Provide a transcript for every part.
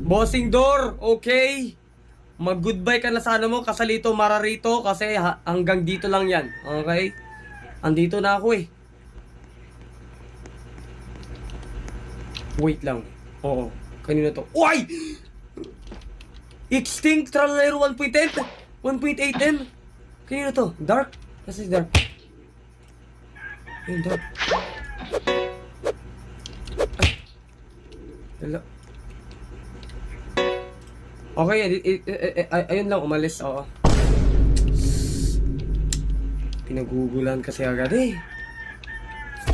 Bossing door, okay. Mag-goodbye ka na sa ano mo, kasalito, mararito, kasi hanggang dito lang yan. Okay? Andito na ako eh. Wait lang. Oo. Kanina to. Uy! Extinct Tralero 1.8 1.8M. Kanina to. Dark. Kasi dark. Ayun, dark. Ay. Okay, ayun lang, umalis. Oo. Pinagugulan kasi agad eh.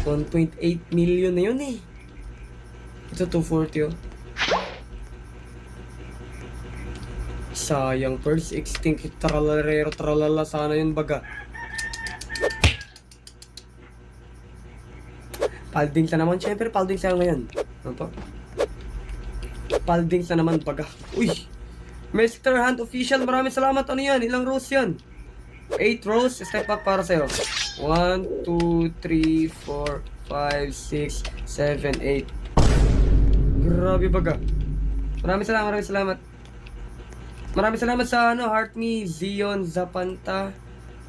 1.8 million na yun eh. Ito 240 oh. Sayang, first extinct tralalero tralala, sana yun baga. Paldings na naman, syempre paldings na ngayon. Ano pa? Paldings na naman baga. Uy! Mr. Hunt Official, maraming salamat. Ano yan? Ilang rows yan? 8 rows. Step back para sa'yo. 1, 2, 3, 4, 5, 6, 7, 8. Grabe baga. Maraming salamat. Maraming salamat sa Heart Me, Zion, Zapanta,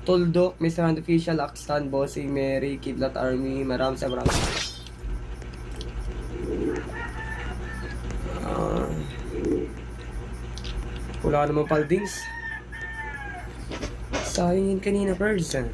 Tuldok, Mr. Hunt Official, Akstan, Bossing, Mary, Kidlat Army. Maraming salamat. Wala namang paldings. Sayang yun kanina, person.